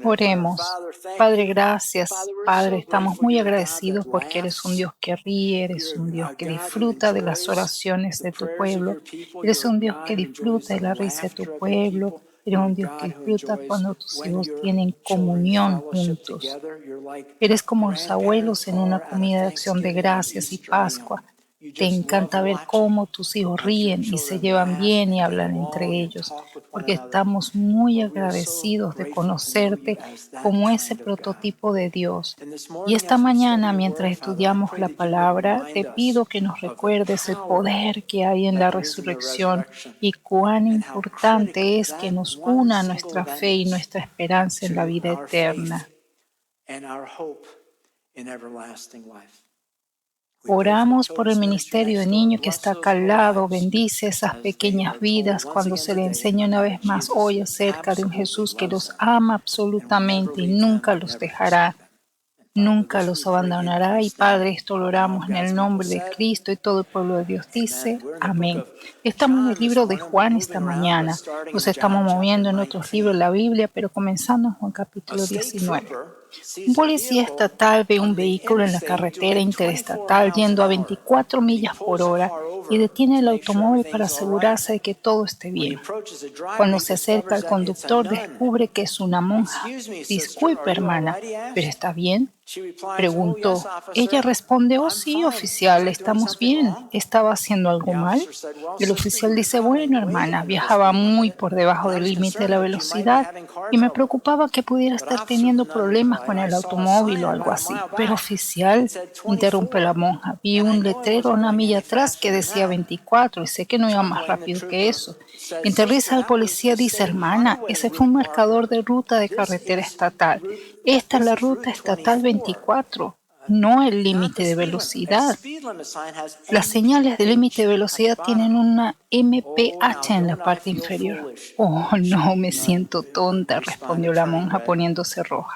Oremos. Padre, gracias. Padre, estamos muy agradecidos porque eres un Dios que ríe, eres un Dios que disfruta de las oraciones de tu pueblo, eres un Dios que disfruta de la risa de tu pueblo, eres un Dios que disfruta cuando tus hijos tienen comunión juntos. Eres como los abuelos en una comida de acción de gracias y Pascua. Te encanta ver cómo tus hijos ríen y se llevan bien y hablan entre ellos, porque estamos muy agradecidos de conocerte como ese prototipo de Dios. Y esta mañana, mientras estudiamos la palabra, te pido que nos recuerdes el poder que hay en la resurrección y cuán importante es que nos una nuestra fe y nuestra esperanza en la vida eterna. Oramos por el ministerio de niños que está acá al lado. Bendice esas pequeñas vidas cuando se les enseña una vez más hoy acerca de un Jesús que los ama absolutamente y nunca los dejará, nunca los abandonará. Y Padre, esto lo oramos en el nombre de Cristo y todo el pueblo de Dios dice, amén. Estamos en el libro de Juan esta mañana. Nos estamos moviendo en otros libros de la Biblia, pero comenzando en Juan capítulo 19. Un policía estatal ve un vehículo en la carretera interestatal yendo a 24 millas por hora y detiene el automóvil para asegurarse de que todo esté bien. Cuando se acerca al conductor, descubre que es una monja. Disculpe, hermana, ¿pero está bien?, preguntó. Ella responde, oh sí, oficial, estamos bien. ¿Estaba haciendo algo mal? El oficial dice, bueno, hermana, viajaba muy por debajo del límite de la velocidad y me preocupaba que pudiera estar teniendo problemas con el automóvil o algo así. Pero oficial, interrumpe la monja, vi un letrero una milla atrás que decía 24 y sé que no iba más rápido que eso. Interrisa al policía, dice, hermana, ese fue un marcador de ruta de carretera estatal. Esta es la ruta estatal 24, no el límite de velocidad. Las señales de límite de velocidad tienen una MPH en la parte inferior. Oh, no, me siento tonta, respondió la monja poniéndose roja.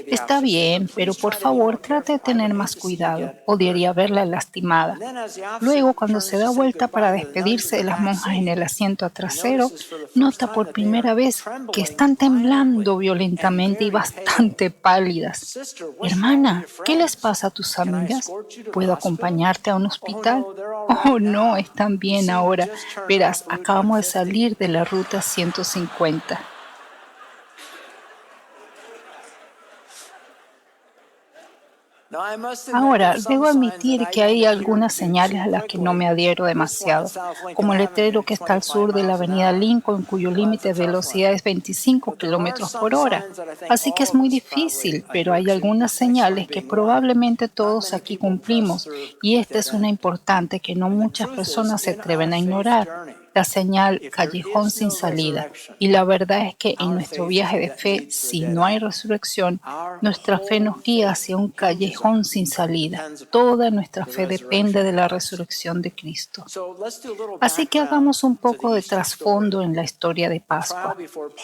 Está bien, pero por favor trate de tener más cuidado. Odiaría verla lastimada. Luego, cuando se da vuelta para despedirse de las monjas en el asiento trasero, nota por primera vez que están temblando violentamente y bastante pálidas. Hermana, ¿qué les pasa a tus amigas? ¿Puedo acompañarte a un hospital? Oh, no, están bien ahora. Verás, acabamos de salir de la ruta 150. Ahora, debo admitir que hay algunas señales a las que no me adhiero demasiado, como el letrero que está al sur de la avenida Lincoln, cuyo límite de velocidad es 25 kilómetros por hora. Así que es muy difícil, pero hay algunas señales que probablemente todos aquí cumplimos, y esta es una importante que no muchas personas se atreven a ignorar. La señal callejón sin salida. Y la verdad es que en nuestro viaje de fe, si no hay resurrección, nuestra fe nos guía hacia un callejón sin salida. Toda nuestra fe depende de la resurrección de Cristo. Así que hagamos un poco de trasfondo en la historia de Pascua.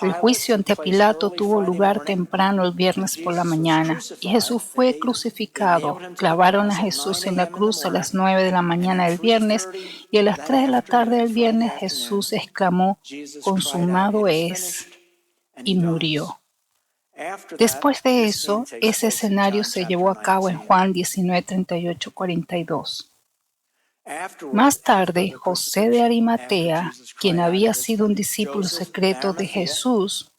El juicio ante Pilato tuvo lugar temprano el viernes por la mañana y Jesús fue crucificado. Clavaron a Jesús en la cruz a las 9 de la mañana del viernes y a las 3 de la tarde del viernes Jesús exclamó, consumado es, y murió. Después de eso, ese escenario se llevó a cabo en Juan 19, 38, 42. Más tarde, José de Arimatea, quien había sido un discípulo secreto de Jesús,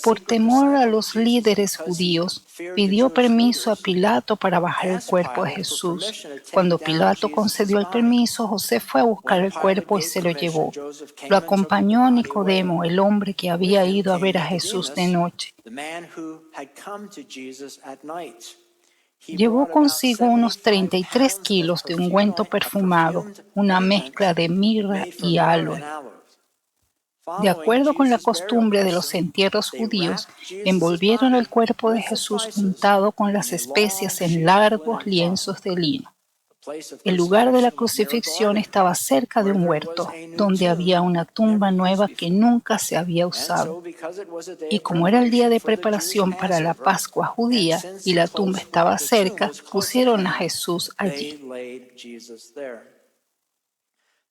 por temor a los líderes judíos, pidió permiso a Pilato para bajar el cuerpo de Jesús. Cuando Pilato concedió el permiso, José fue a buscar el cuerpo y se lo llevó. Lo acompañó Nicodemo, el hombre que había ido a ver a Jesús de noche. Llevó consigo unos 33 kilos de ungüento perfumado, una mezcla de mirra y aloe. De acuerdo con la costumbre de los entierros judíos, envolvieron el cuerpo de Jesús untado con las especias en largos lienzos de lino. El lugar de la crucifixión estaba cerca de un huerto, donde había una tumba nueva que nunca se había usado. Y como era el día de preparación para la Pascua judía y la tumba estaba cerca, pusieron a Jesús allí.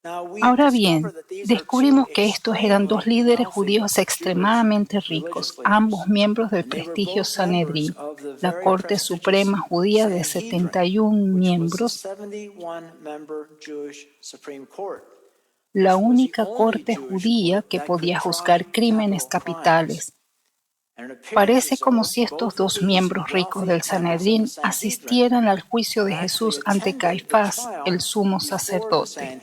Ahora bien, descubrimos que estos eran dos líderes judíos extremadamente ricos, ambos miembros del prestigio Sanedrín, la Corte Suprema Judía de 71 miembros, la única corte judía que podía juzgar crímenes capitales. Parece como si estos dos miembros ricos del Sanedrín asistieran al juicio de Jesús ante Caifás, el sumo sacerdote.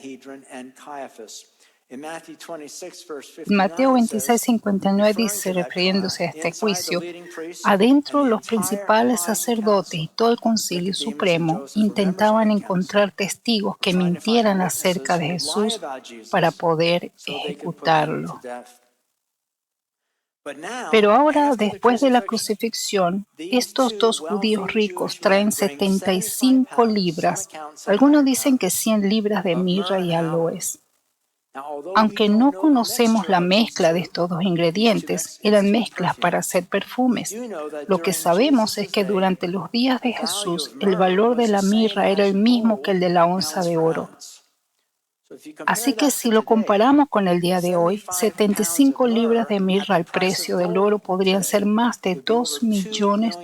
En Mateo 26:59 dice, refiriéndose a este juicio, adentro los principales sacerdotes y todo el concilio supremo intentaban encontrar testigos que mintieran acerca de Jesús para poder ejecutarlo. Pero ahora, después de la crucifixión, estos dos judíos ricos traen 75 libras. Algunos dicen que 100 libras de mirra y aloes. Aunque no conocemos la mezcla de estos dos ingredientes, eran mezclas para hacer perfumes. Lo que sabemos es que durante los días de Jesús, el valor de la mirra era el mismo que el de la onza de oro. Así que si lo comparamos con el día de hoy, 75 libras de mirra al precio del oro podrían ser más de $2 millones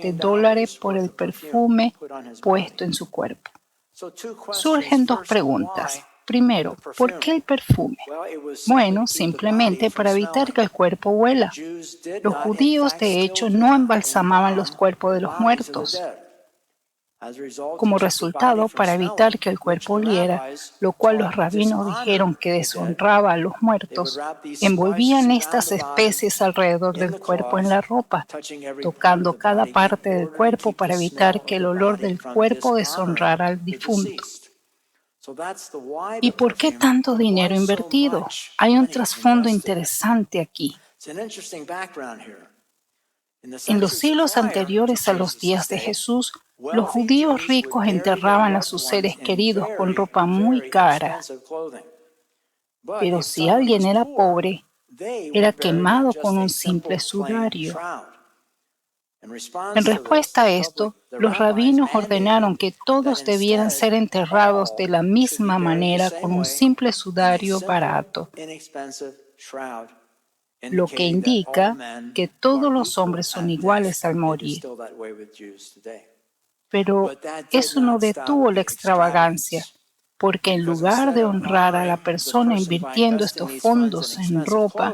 por el perfume puesto en su cuerpo. Surgen dos preguntas. Primero, ¿por qué el perfume? Bueno, simplemente para evitar que el cuerpo huela. Los judíos, de hecho, no embalsamaban los cuerpos de los muertos. Como resultado, para evitar que el cuerpo oliera, lo cual los rabinos dijeron que deshonraba a los muertos, envolvían estas especies alrededor del cuerpo en la ropa, tocando cada parte del cuerpo para evitar que el olor del cuerpo deshonrara al difunto. ¿Y por qué tanto dinero invertido? Hay un trasfondo interesante aquí. En los siglos anteriores a los días de Jesús, los judíos ricos enterraban a sus seres queridos con ropa muy cara. Pero si alguien era pobre, era quemado con un simple sudario. En respuesta a esto, los rabinos ordenaron que todos debieran ser enterrados de la misma manera con un simple sudario barato, lo que indica que todos los hombres son iguales al morir. Pero eso no detuvo la extravagancia, porque en lugar de honrar a la persona invirtiendo estos fondos en ropa,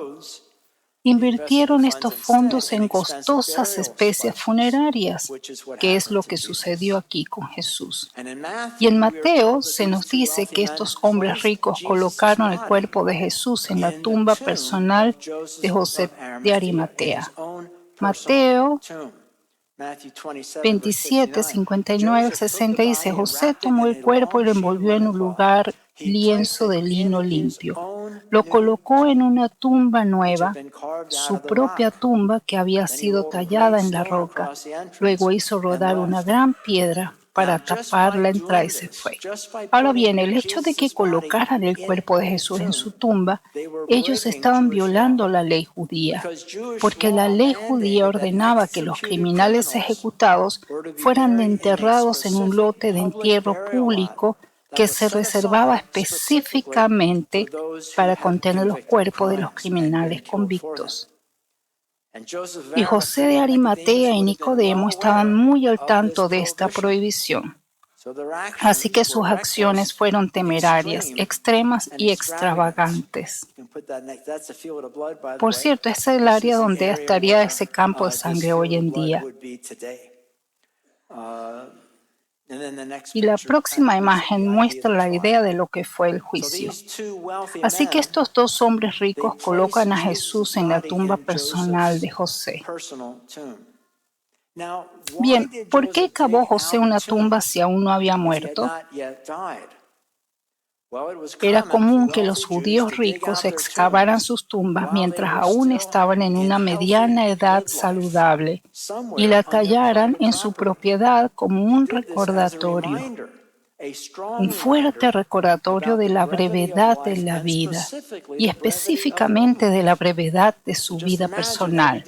invirtieron estos fondos en costosas especias funerarias, que es lo que sucedió aquí con Jesús. Y en Mateo se nos dice que estos hombres ricos colocaron el cuerpo de Jesús en la tumba personal de José de Arimatea. Mateo 27, 59 al 60 dice, José tomó el cuerpo y lo envolvió en un lugar lienzo de lino limpio. Lo colocó en una tumba nueva, su propia tumba que había sido tallada en la roca. Luego hizo rodar una gran piedra para tapar la entrada y se fue. Ahora bien, el hecho de que colocaran el cuerpo de Jesús en su tumba, ellos estaban violando la ley judía, porque la ley judía ordenaba que los criminales ejecutados fueran enterrados en un lote de entierro público que se reservaba específicamente para contener los cuerpos de los criminales convictos. Y José de Arimatea y Nicodemo estaban muy al tanto de esta prohibición. Así que sus acciones fueron temerarias, extremas y extravagantes. Por cierto, ese es el área donde estaría ese campo de sangre hoy en día. Y la próxima imagen muestra la idea de lo que fue el juicio. Así que estos dos hombres ricos colocan a Jesús en la tumba personal de José. Bien, ¿por qué cavó José una tumba si aún no había muerto? Era común que los judíos ricos excavaran sus tumbas mientras aún estaban en una mediana edad saludable y la tallaran en su propiedad como un recordatorio. un fuerte recordatorio de la brevedad de la vida y específicamente de la brevedad de su vida personal.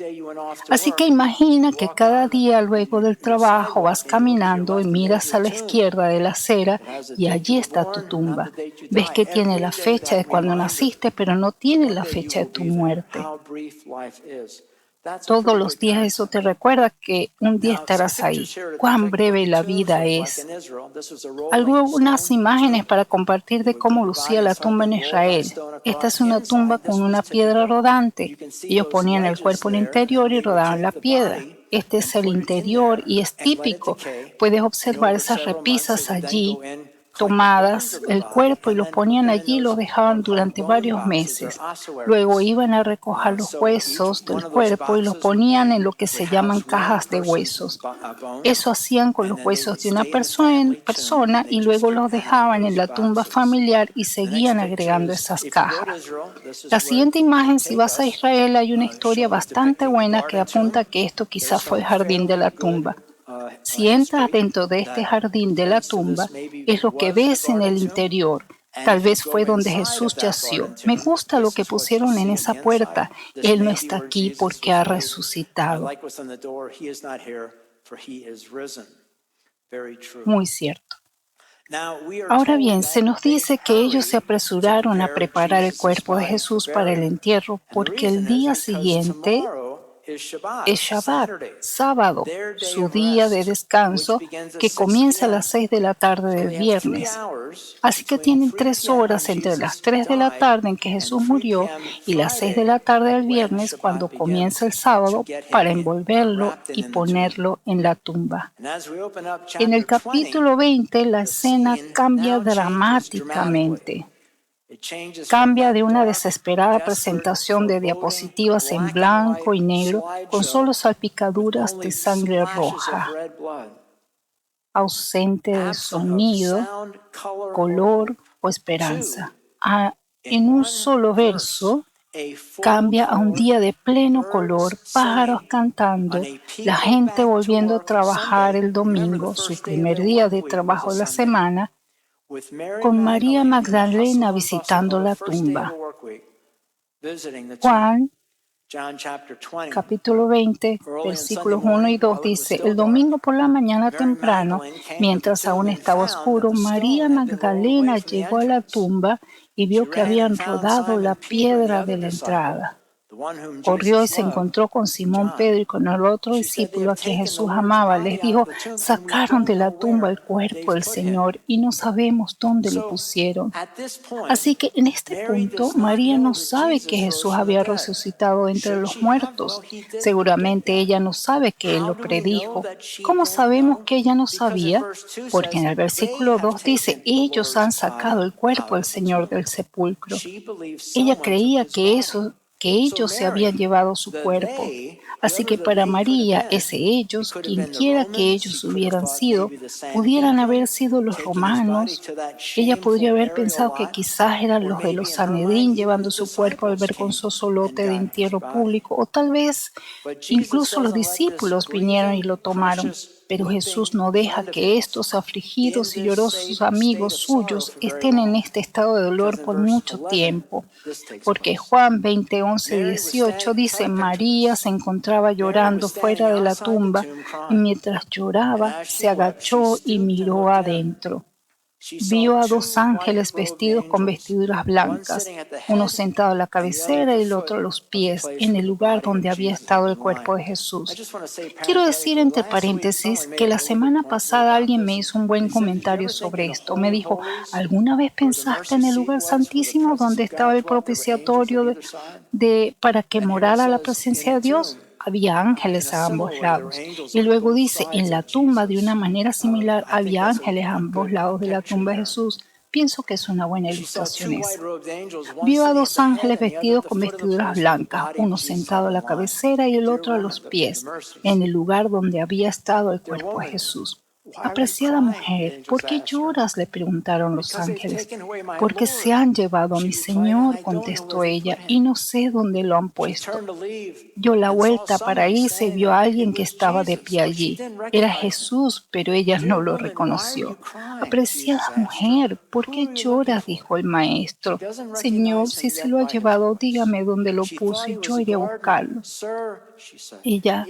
Así que imagina que cada día luego del trabajo vas caminando y miras a la izquierda de la acera y allí está tu tumba. Ves que tiene la fecha de cuando naciste, pero no tiene la fecha de tu muerte. Todos los días eso te recuerda que un día estarás ahí. Cuán breve la vida es. Algunas imágenes para compartir de cómo lucía la tumba en Israel. Esta es una tumba con una piedra rodante. Ellos ponían el cuerpo en el interior y rodaban la piedra. Este es el interior y es típico. Puedes observar esas repisas allí tomadas el cuerpo y lo ponían allí y lo dejaban durante varios meses. Luego iban a recoger los huesos del cuerpo y los ponían en lo que se llaman cajas de huesos. Eso hacían con los huesos de una persona y luego los dejaban en la tumba familiar y seguían agregando esas cajas. La siguiente imagen, si vas a Israel, hay una historia bastante buena que apunta que esto quizás fue el jardín de la tumba. Si entras dentro de este jardín de la tumba, es lo que ves en el interior. Tal vez fue donde Jesús yació. Me gusta lo que pusieron en esa puerta. Él no está aquí porque ha resucitado. Muy cierto. Ahora bien, se nos dice que ellos se apresuraron a preparar el cuerpo de Jesús para el entierro porque el día siguiente es Shabbat, sábado, su día de descanso, que comienza a las 6 de la tarde del viernes. Así que tienen 3 horas entre las 3 de la tarde en que Jesús murió y las 6 de la tarde del viernes cuando comienza el sábado para envolverlo y ponerlo en la tumba. En el capítulo 20 la escena cambia dramáticamente. Cambia de una desesperada presentación de diapositivas en blanco y negro con solo salpicaduras de sangre roja, ausente de sonido, color o esperanza. En un solo verso, cambia a un día de pleno color, pájaros cantando, la gente volviendo a trabajar el domingo, su primer día de trabajo de la semana, con María Magdalena visitando la tumba. Juan, capítulo 20, versículos 1 y 2 dice, el domingo por la mañana temprano, mientras aún estaba oscuro, María Magdalena llegó a la tumba y vio que habían rodado la piedra de la entrada. Corrió y se encontró con Simón Pedro y con el otro discípulo a quien Jesús amaba. Les dijo, sacaron de la tumba el cuerpo del Señor y no sabemos dónde lo pusieron. Así que en este punto, María no sabe que Jesús había resucitado entre los muertos. Seguramente ella no sabe que Él lo predijo. ¿Cómo sabemos que ella no sabía? Porque en el versículo 2 dice, ellos han sacado el cuerpo del Señor del sepulcro. Ella creía que ellos se habían llevado su cuerpo. Así que para María, ese ellos, quienquiera que ellos hubieran sido, pudieran haber sido los romanos. Ella podría haber pensado que quizás eran los de los Sanedrín llevando su cuerpo al vergonzoso lote de entierro público, o tal vez incluso los discípulos vinieron y lo tomaron. Pero Jesús no deja que estos afligidos y llorosos amigos suyos estén en este estado de dolor por mucho tiempo. Porque Juan 20, 11, 18 dice, María se encontraba llorando fuera de la tumba y mientras lloraba se agachó y miró adentro. Vio a 2 ángeles vestidos con vestiduras blancas, uno sentado a la cabecera y el otro a los pies, en el lugar donde había estado el cuerpo de Jesús. Quiero decir entre paréntesis que la semana pasada alguien me hizo un buen comentario sobre esto. Me dijo, ¿alguna vez pensaste en el lugar santísimo donde estaba el propiciatorio para que morara la presencia de Dios? Había ángeles a ambos lados. Y luego dice, en la tumba de una manera similar había ángeles a ambos lados de la tumba de Jesús. Pienso que es una buena ilustración esa. Vio a 2 ángeles vestidos con vestiduras blancas, uno sentado a la cabecera y el otro a los pies, en el lugar donde había estado el cuerpo de Jesús. Apreciada mujer, ¿por qué lloras?, le preguntaron los ángeles. Porque se han llevado a mi Señor, contestó ella, y no sé dónde lo han puesto. Dio la vuelta para irse y vio a alguien que estaba de pie allí. Era Jesús, pero ella no lo reconoció. Apreciada mujer, ¿por qué lloras?, dijo el maestro. Señor, si se lo ha llevado, dígame dónde lo puso y yo iré a buscarlo. Ella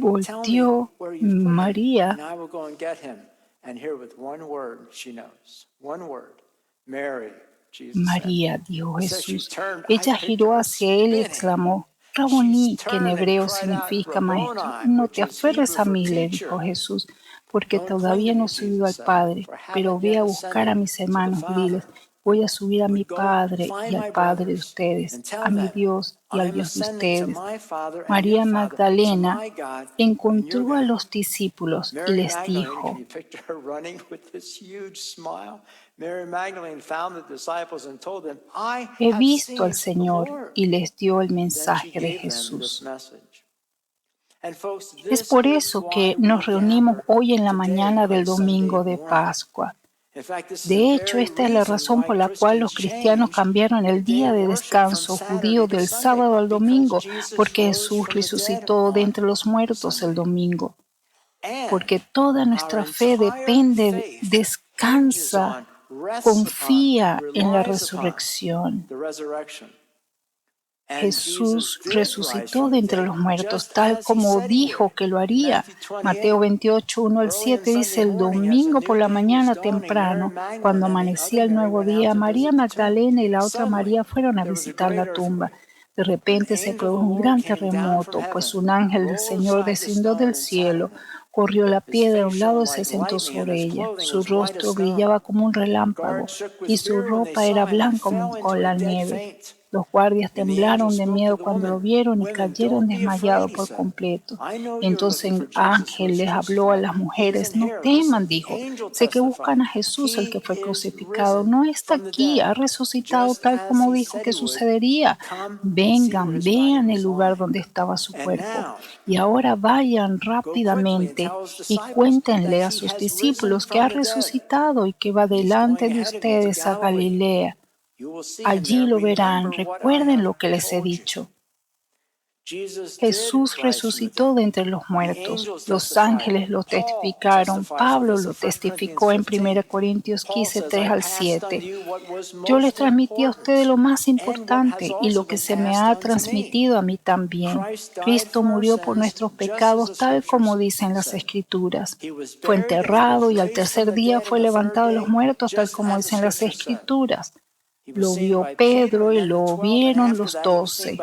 volteó. María María, dijo Jesús. Ella giró hacia él y exclamó, Raboní, que en hebreo significa maestro. No te aferres a mí, le dijo Jesús, porque todavía no he subido al Padre, pero ve a buscar a mis hermanos, diles, voy a subir a mi Padre y al Padre de ustedes, a mi Dios y al Dios de ustedes. María Magdalena encontró a los discípulos y les dijo, he visto al Señor, y les dio el mensaje de Jesús. Es por eso que nos reunimos hoy en la mañana del domingo de Pascua. De hecho, esta es la razón por la cual los cristianos cambiaron el día de descanso judío del sábado al domingo, porque Jesús resucitó de entre los muertos el domingo. Porque toda nuestra fe depende, descansa, confía en la resurrección. Jesús resucitó de entre los muertos, tal como dijo que lo haría. Mateo 28, 1 al 7 dice, el domingo por la mañana temprano, cuando amanecía el nuevo día, María Magdalena y la otra María fueron a visitar la tumba. De repente se produjo un gran terremoto, pues un ángel del Señor descendió del cielo, corrió la piedra a un lado y se sentó sobre ella. Su rostro brillaba como un relámpago y su ropa era blanca como la nieve. Los guardias temblaron de miedo cuando lo vieron y cayeron desmayados por completo. Entonces el ángel les habló a las mujeres. No teman, dijo. Sé que buscan a Jesús, el que fue crucificado. No está aquí, ha resucitado tal como dijo que sucedería. Vengan, vean el lugar donde estaba su cuerpo. Y ahora vayan rápidamente y cuéntenle a sus discípulos que ha resucitado y que va delante de ustedes a Galilea. Allí lo verán. Recuerden lo que les he dicho. Jesús resucitó de entre los muertos. Los ángeles lo testificaron. Pablo lo testificó en 1 Corintios 15, 3 al 7. Yo les transmití a ustedes lo más importante y lo que se me ha transmitido a mí también. Cristo murió por nuestros pecados tal como dicen las Escrituras. Fue enterrado y al tercer día fue levantado de los muertos tal como dicen las Escrituras. Lo vio Pedro y lo vieron los 12.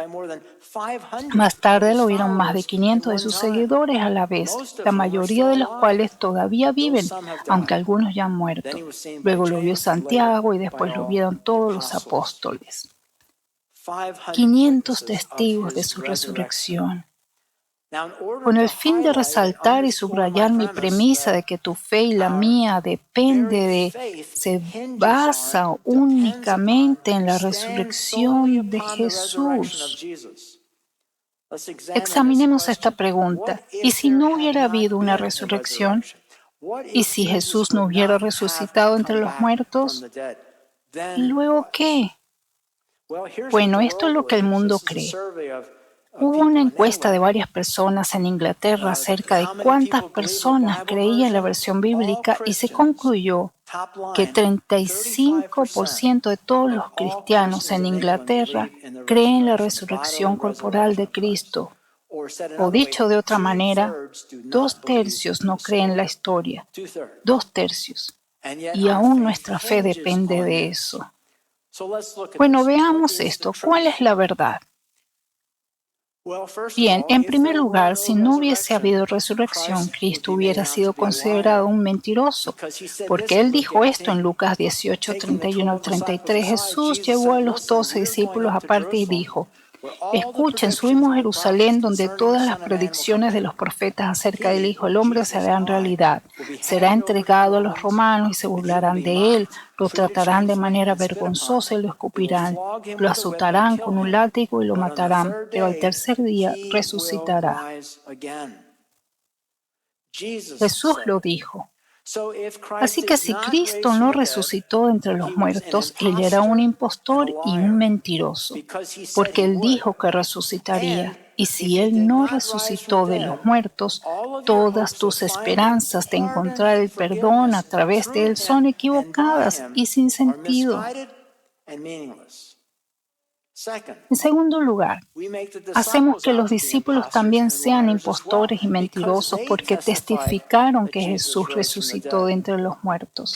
Más tarde lo vieron más de 500 de sus seguidores a la vez, la mayoría de los cuales todavía viven, aunque algunos ya han muerto. Luego lo vio Santiago y después lo vieron todos los apóstoles. 500 testigos de su resurrección. Con el fin de resaltar y subrayar mi premisa de que tu fe y la mía se basa únicamente en la resurrección de Jesús. Examinemos esta pregunta. ¿Y si no hubiera habido una resurrección? ¿Y si Jesús no hubiera resucitado entre los muertos? ¿Luego qué? Bueno, esto es lo que el mundo cree. Hubo una encuesta de varias personas en Inglaterra acerca de cuántas personas creían la versión bíblica y se concluyó que 35% de todos los cristianos en Inglaterra creen la resurrección corporal de Cristo. O dicho de otra manera, 2/3 no creen la historia. 2/3. Y aún nuestra fe depende de eso. Bueno, veamos esto. ¿Cuál es la verdad? Bien, en primer lugar, si no hubiese habido resurrección, Cristo hubiera sido considerado un mentiroso, porque Él dijo esto en Lucas 18, 31 al 33. Jesús llevó a los 12 discípulos aparte y dijo, escuchen, subimos a Jerusalén donde todas las predicciones de los profetas acerca del Hijo del Hombre se harán realidad. Será entregado a los romanos y se burlarán de él, lo tratarán de manera vergonzosa y lo escupirán, lo azotarán con un látigo y lo matarán, pero al tercer día resucitará. Jesús lo dijo. Así que si Cristo no resucitó entre los muertos, Él era un impostor y un mentiroso, porque Él dijo que resucitaría. Y si Él no resucitó de los muertos, todas tus esperanzas de encontrar el perdón a través de Él son equivocadas y sin sentido. En segundo lugar, hacemos que los discípulos también sean impostores y mentirosos porque testificaron que Jesús resucitó de entre los muertos.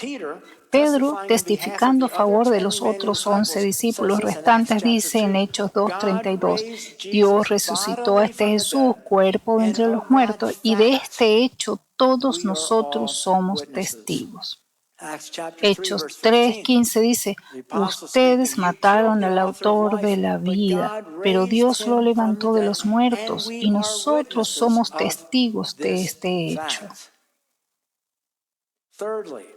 Pedro, testificando a favor de los otros 11 discípulos restantes, dice en Hechos 2:32, Dios resucitó a este Jesús, cuerpo de entre los muertos, y de este hecho todos nosotros somos testigos. Hechos 3:15 dice, ustedes mataron al autor de la vida, pero Dios lo levantó de los muertos y nosotros somos testigos de este hecho.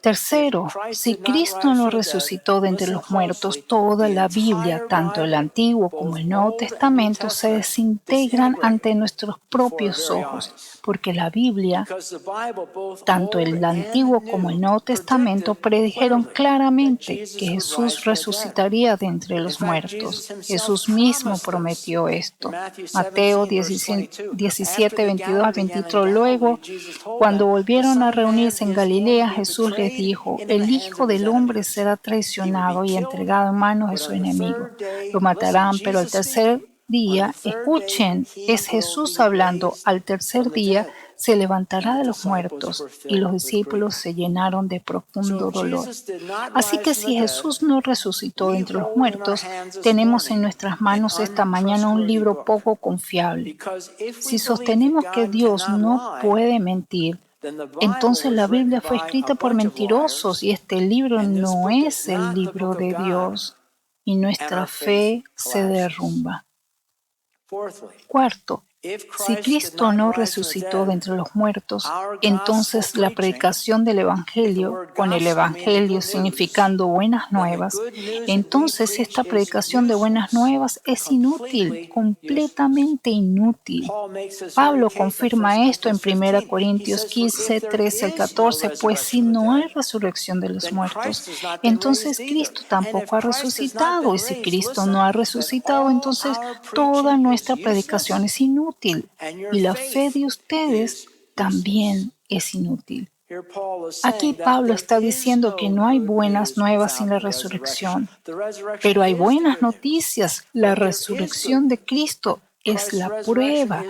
Tercero, si Cristo no resucitó de entre los muertos, toda la Biblia, tanto el Antiguo como el Nuevo Testamento, se desintegran ante nuestros propios ojos, porque la Biblia, tanto el Antiguo como el Nuevo Testamento, predijeron claramente que Jesús resucitaría de entre los muertos. Jesús mismo prometió esto. Mateo 17, 22 al 23. Luego, cuando volvieron a reunirse en Galilea, Jesús les dijo, el Hijo del Hombre será traicionado y entregado en manos de sus enemigos. Lo matarán, pero al tercer día, escuchen, es Jesús hablando, al tercer día se levantará de los muertos, y los discípulos se llenaron de profundo dolor. Así que si Jesús no resucitó de entre los muertos, tenemos en nuestras manos esta mañana un libro poco confiable. Si sostenemos que Dios no puede mentir, entonces la Biblia fue escrita por mentirosos y este libro no es el libro de Dios y nuestra fe se derrumba. Cuarto, si Cristo no resucitó de entre los muertos, entonces la predicación del Evangelio, con el Evangelio significando buenas nuevas, entonces esta predicación de buenas nuevas es inútil, completamente inútil. Pablo confirma esto en 1 Corintios 15, 13 al 14, pues si no hay resurrección de los muertos, entonces Cristo tampoco ha resucitado, y si Cristo no ha resucitado, entonces toda nuestra predicación es inútil. Y la fe de ustedes también es inútil. Aquí Pablo está diciendo que no hay buenas nuevas sin la resurrección, pero hay buenas noticias. La resurrección de Cristo es la prueba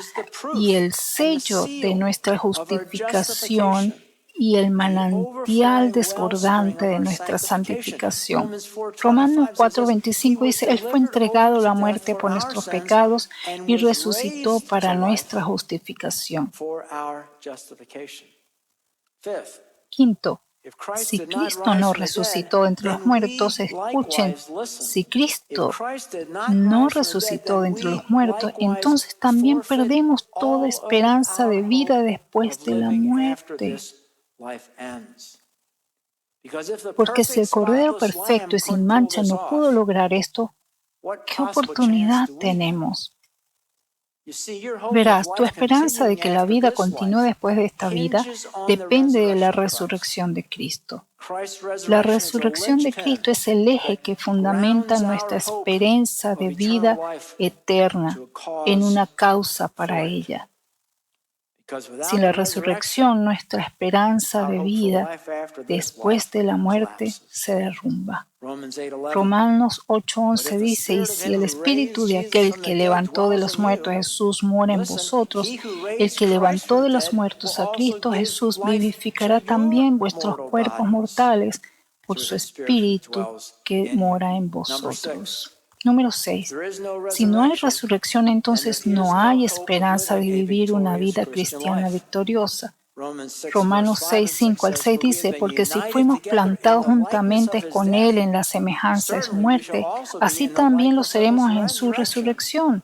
y el sello de nuestra justificación y el manantial desbordante de nuestra santificación. Romanos 4:25 dice, Él fue entregado a la muerte por nuestros pecados y resucitó para nuestra justificación. Quinto, si Cristo no resucitó entre los muertos, escuchen, si Cristo no resucitó de entre los muertos, entonces también perdemos toda esperanza de vida después de la muerte. Porque si el Cordero perfecto y sin mancha no pudo lograr esto, ¿qué oportunidad tenemos? Verás, tu esperanza de que la vida continúe después de esta vida depende de la resurrección de Cristo. La resurrección de Cristo es el eje que fundamenta nuestra esperanza de vida eterna en una causa para ella. Sin la resurrección, nuestra esperanza de vida después de la muerte se derrumba. Romanos 8:11 dice, y si el espíritu de aquel que levantó de los muertos a Jesús mora en vosotros, el que levantó de los muertos a Cristo Jesús vivificará también vuestros cuerpos mortales por su espíritu que mora en vosotros. Número 6. Si no hay resurrección, entonces no hay esperanza de vivir una vida cristiana victoriosa. Romanos 6:5 al 6 dice, porque si fuimos plantados juntamente con Él en la semejanza de su muerte, así también lo seremos en su resurrección.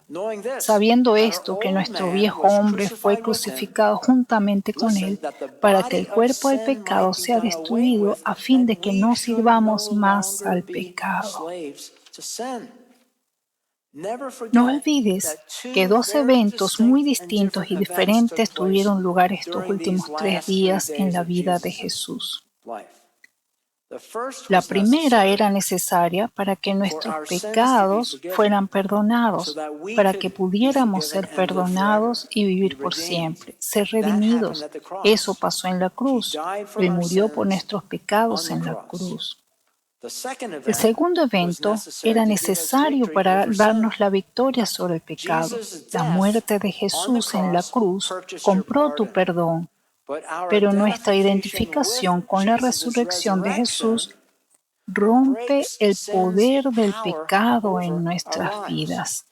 Sabiendo esto, que nuestro viejo hombre fue crucificado juntamente con Él, para que el cuerpo del pecado sea destruido, a fin de que no sirvamos más al pecado. No olvides que dos eventos muy distintos y diferentes tuvieron lugar estos últimos 3 días en la vida de Jesús. La primera era necesaria para que nuestros pecados fueran perdonados, para que pudiéramos ser perdonados y vivir por siempre, ser redimidos. Eso pasó en la cruz. Él murió por nuestros pecados en la cruz. El segundo evento era necesario para darnos la victoria sobre el pecado. La muerte de Jesús en la cruz compró tu perdón, pero nuestra identificación con la resurrección de Jesús rompe el poder del pecado en nuestras vidas.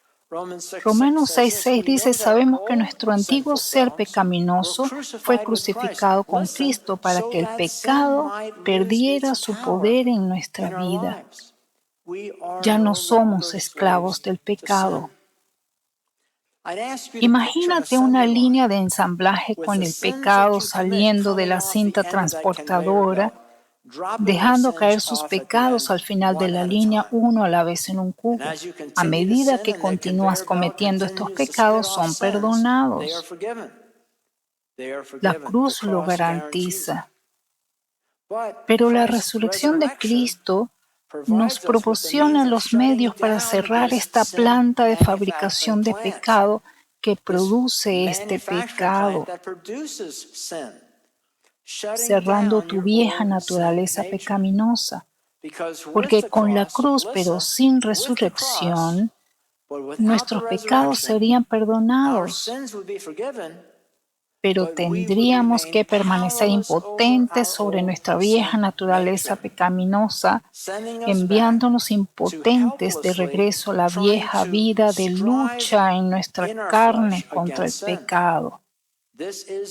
Romanos 6:6 dice, sabemos que nuestro antiguo ser pecaminoso fue crucificado con Cristo para que el pecado perdiera su poder en nuestra vida. Ya no somos esclavos del pecado. Imagínate una línea de ensamblaje con el pecado saliendo de la cinta transportadora, dejando caer sus pecados al final de la línea uno a la vez en un cubo. A medida que continúas cometiendo estos pecados, son perdonados. La cruz lo garantiza. Pero la resurrección de Cristo nos proporciona los medios para cerrar esta planta de fabricación de pecado que produce este pecado, cerrando tu vieja naturaleza pecaminosa. Porque con la cruz, pero sin resurrección, nuestros pecados serían perdonados, pero tendríamos que permanecer impotentes sobre nuestra vieja naturaleza pecaminosa, enviándonos impotentes de regreso a la vieja vida de lucha en nuestra carne contra el pecado.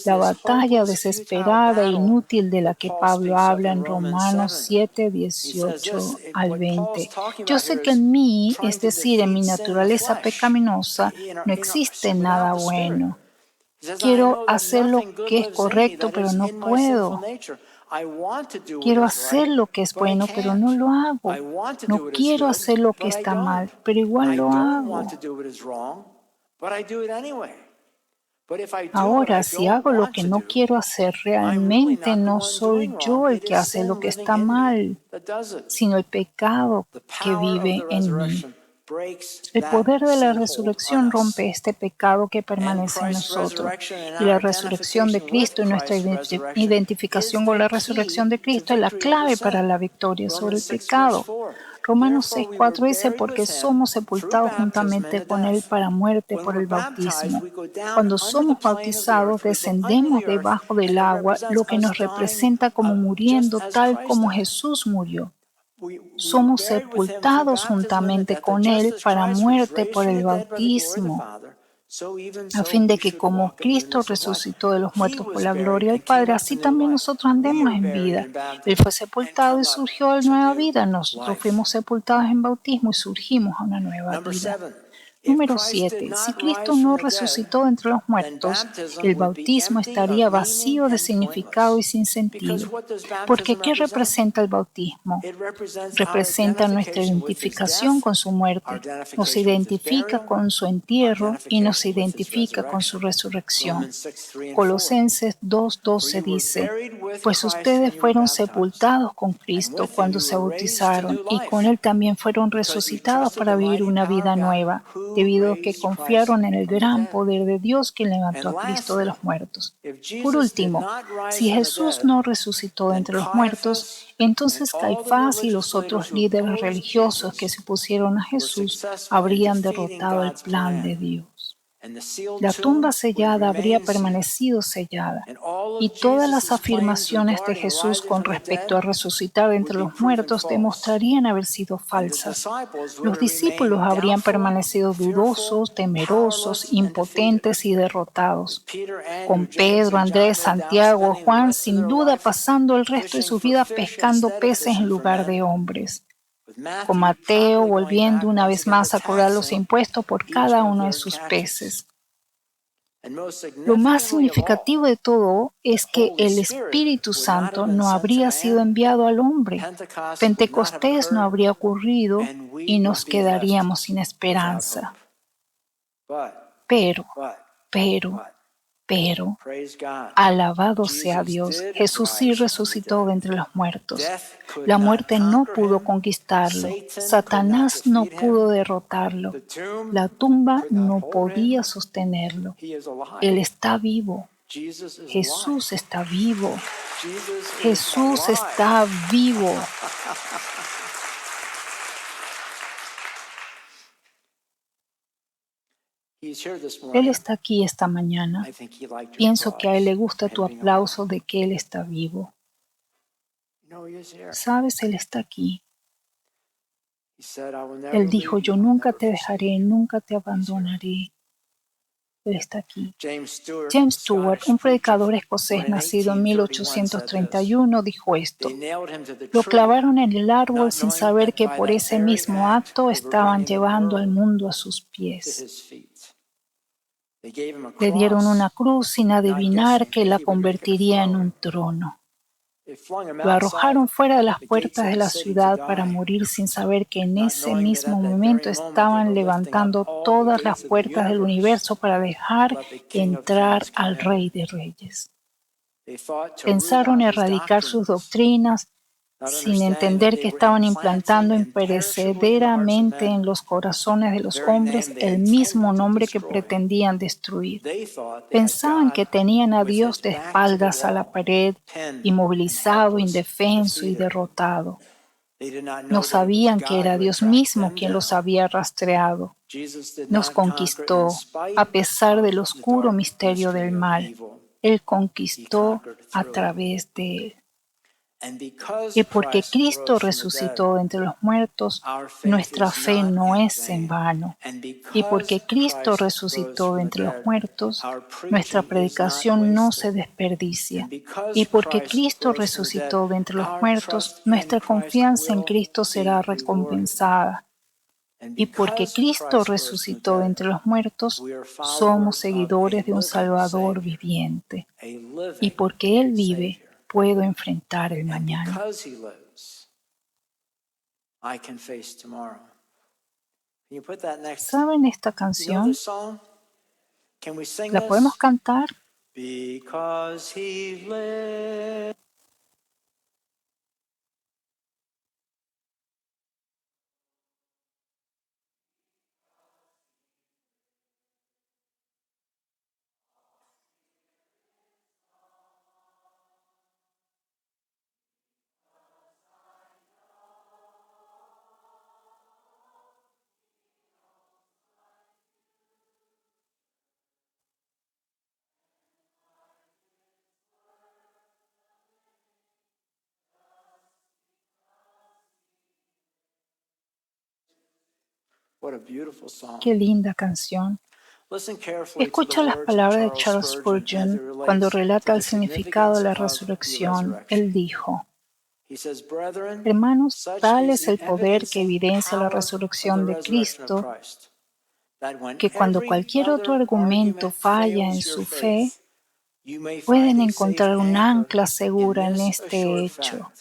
La batalla desesperada e inútil de la que Pablo habla en Romanos 7, 18 al 20. Yo sé que en mí, es decir, en mi naturaleza pecaminosa, no existe nada bueno. Quiero hacer lo que es correcto, pero no puedo. Quiero hacer lo que es bueno, pero no lo hago. No quiero hacer lo que está mal, pero igual lo hago. Ahora, si hago lo que no quiero hacer, realmente no soy yo el que hace lo que está mal, sino el pecado que vive en mí. El poder de la resurrección rompe este pecado que permanece en nosotros. Y la resurrección de Cristo y nuestra identificación con la resurrección de Cristo es la clave para la victoria sobre el pecado. Romanos 6:4 dice, porque somos sepultados juntamente con Él para muerte por el bautismo. Cuando somos bautizados, descendemos debajo del agua, lo que nos representa como muriendo tal como Jesús murió. Somos sepultados juntamente con Él para muerte por el bautismo, a fin de que como Cristo resucitó de los muertos por la gloria del Padre, así también nosotros andemos en vida. Él fue sepultado y surgió a nueva vida. Nosotros fuimos sepultados en bautismo y surgimos a una nueva vida. Número 7. Si Cristo no resucitó entre los muertos, el bautismo estaría vacío de significado y sin sentido. Porque ¿qué representa el bautismo? Representa nuestra identificación con su muerte, nos identifica con su entierro y nos identifica con su resurrección. Colosenses 2:12 dice, pues ustedes fueron sepultados con Cristo cuando se bautizaron y con Él también fueron resucitados para vivir una vida nueva, debido a que confiaron en el gran poder de Dios que levantó a Cristo de los muertos. Por último, si Jesús no resucitó de entre los muertos, entonces Caifás y los otros líderes religiosos que se opusieron a Jesús habrían derrotado el plan de Dios. La tumba sellada habría permanecido sellada, y todas las afirmaciones de Jesús con respecto a resucitar de entre los muertos demostrarían haber sido falsas. Los discípulos habrían permanecido dudosos, temerosos, impotentes y derrotados, con Pedro, Andrés, Santiago, Juan, sin duda pasando el resto de su vida pescando peces en lugar de hombres, con Mateo volviendo una vez más a cobrar los impuestos por cada uno de sus peces. Lo más significativo de todo es que el Espíritu Santo no habría sido enviado al hombre. Pentecostés no habría ocurrido y nos quedaríamos sin esperanza. Pero, pero, pero, alabado sea Dios, Jesús sí resucitó de entre los muertos. La muerte no pudo conquistarlo. Satanás no pudo derrotarlo. La tumba no podía sostenerlo. Él está vivo. Jesús está vivo. Jesús está vivo. Él está aquí esta mañana. Pienso que a Él le gusta tu aplauso de que Él está vivo. Sabes, Él está aquí. Él dijo, yo nunca te dejaré, nunca te abandonaré. Él está aquí. James Stewart, un predicador escocés nacido en 1831, dijo esto. Lo clavaron en el árbol sin saber que por ese mismo acto estaban llevando al mundo a sus pies. Le dieron una cruz sin adivinar que la convertiría en un trono. Lo arrojaron fuera de las puertas de la ciudad para morir sin saber que en ese mismo momento estaban levantando todas las puertas del universo para dejar entrar al Rey de Reyes. Pensaron erradicar sus doctrinas sin entender que estaban implantando imperecederamente en los corazones de los hombres el mismo nombre que pretendían destruir. Pensaban que tenían a Dios de espaldas a la pared, inmovilizado, indefenso y derrotado. No sabían que era Dios mismo quien los había rastreado. Nos conquistó a pesar del oscuro misterio del mal. Él conquistó a través de él. Y porque Cristo resucitó de entre los muertos, nuestra fe no es en vano. Y porque Cristo resucitó de entre los muertos, nuestra predicación no se desperdicia. Y porque Cristo resucitó de entre los muertos, nuestra confianza en Cristo será recompensada. Y porque Cristo resucitó de entre los muertos, somos seguidores de un Salvador viviente. Y porque Él vive, puedo enfrentar el mañana. ¿Saben esta canción? ¿La podemos cantar? Qué linda canción. Escucha las palabras de Charles Spurgeon cuando relata el significado de la resurrección. Él dijo, hermanos, tal es el poder que evidencia la resurrección de Cristo, que cuando cualquier otro argumento falla en su fe, pueden encontrar un ancla segura en este hecho.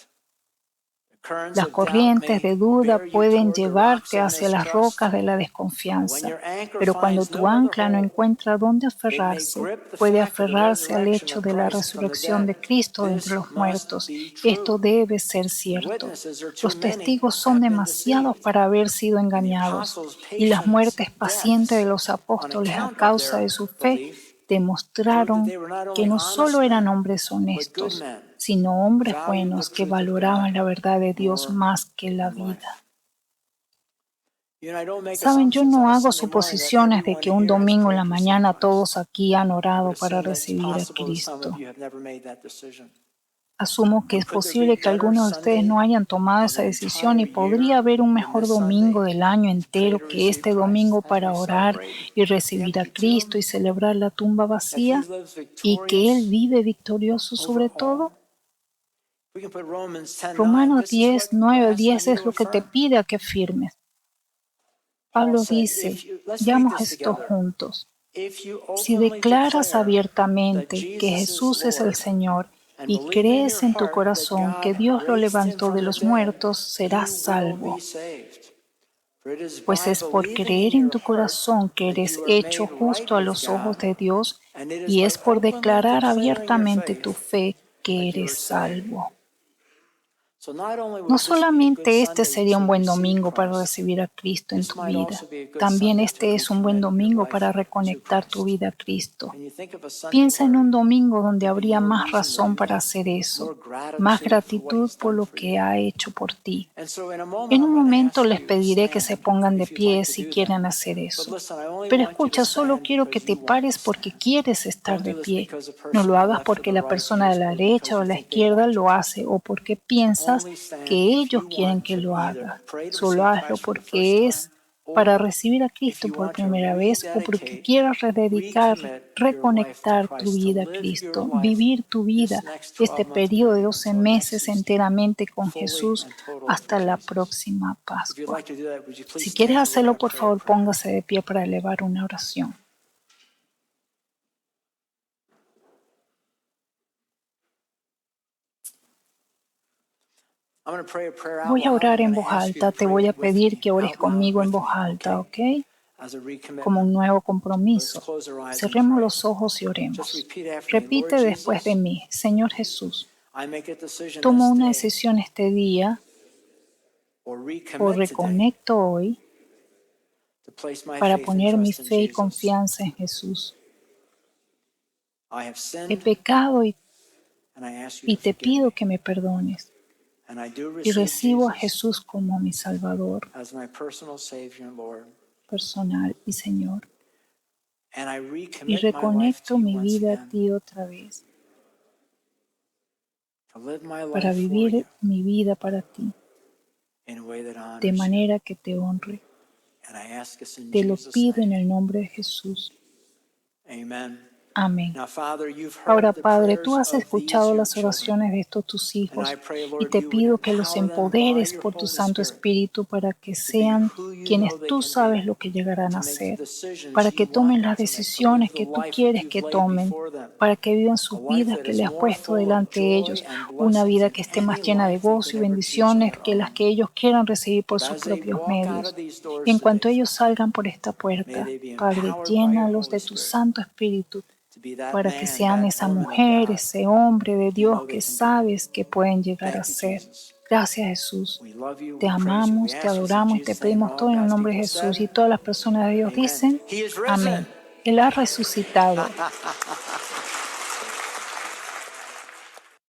Las corrientes de duda pueden llevarte hacia las rocas de la desconfianza, pero cuando tu ancla no encuentra dónde aferrarse, puede aferrarse al hecho de la resurrección de Cristo de entre los muertos. Esto debe ser cierto. Los testigos son demasiados para haber sido engañados, y las muertes pacientes de los apóstoles a causa de su fe demostraron que no solo eran hombres honestos, sino hombres buenos que valoraban la verdad de Dios más que la vida. Saben, yo no hago suposiciones de que un domingo en la mañana todos aquí han orado para recibir a Cristo. Asumo que es posible que algunos de ustedes no hayan tomado esa decisión y podría haber un mejor domingo del año entero que este domingo para orar y recibir a Cristo y celebrar la tumba vacía y que Él vive victorioso sobre todo. Romanos 10, 9 al 10 es lo que te pide a que firmes. Pablo dice, veamos esto juntos. Si declaras abiertamente que Jesús es el Señor y crees en tu corazón que Dios lo levantó de los muertos, serás salvo. Pues es por creer en tu corazón que eres hecho justo a los ojos de Dios y es por declarar abiertamente tu fe que eres salvo. No solamente este sería un buen domingo para recibir a Cristo en tu vida, también este es un buen domingo para reconectar tu vida a Cristo. Piensa en un domingo donde habría más razón para hacer eso, más gratitud por lo que ha hecho por ti. En un momento les pediré que se pongan de pie si quieren hacer eso. Pero escucha, solo quiero que te pares porque quieres estar de pie. No lo hagas porque la persona de la derecha o la izquierda lo hace o porque piensas que ellos quieren que lo haga. Solo hazlo porque es para recibir a Cristo por primera vez o porque quieras rededicar, reconectar tu vida a Cristo, vivir tu vida, este periodo de 12 meses enteramente con Jesús hasta la próxima Pascua. Si quieres hacerlo, por favor, póngase de pie para elevar una oración. Voy a orar en voz alta. Te voy a pedir que ores conmigo en voz alta, ¿ok? Como un nuevo compromiso. Cerremos los ojos y oremos. Repite después de mí: Señor Jesús, tomo una decisión este día o reconecto hoy para poner mi fe y confianza en Jesús. He pecado y te pido que me perdones. Y recibo a Jesús como mi Salvador personal y Señor. Y reconecto mi vida a ti otra vez para vivir mi vida para ti de manera que te honre. Te lo pido en el nombre de Jesús. Amén. Ahora, Padre, tú has escuchado las oraciones de estos tus hijos y te pido que los empoderes por tu Santo Espíritu para que sean quienes tú sabes lo que llegarán a ser, para que tomen las decisiones que tú quieres que tomen, para que vivan sus vidas que le has puesto delante de ellos, una vida que esté más llena de gozo y bendiciones que las que ellos quieran recibir por sus propios medios. Y en cuanto ellos salgan por esta puerta, Padre, llénalos de tu Santo Espíritu, para que sean esa mujer, ese hombre de Dios que sabes que pueden llegar a ser. Gracias, Jesús. Te amamos, te adoramos y te pedimos todo en el nombre de Jesús. Y todas las personas de Dios dicen, amén. Él ha resucitado.